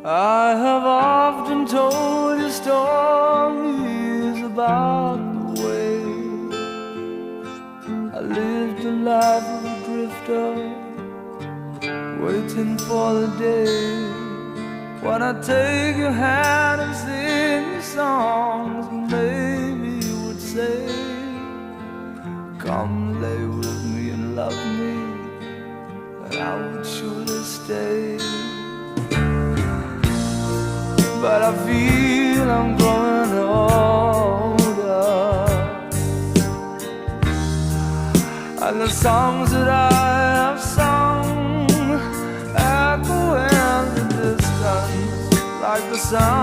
I have often told you stories about the way I lived the life of a drifter, waiting for the day when I take your hand and sing you songs. Maybe you would say, come lay with me and love me, and I would surely stay. But I feel I'm growing older, and the songs that I have sung echo in the distance like the sound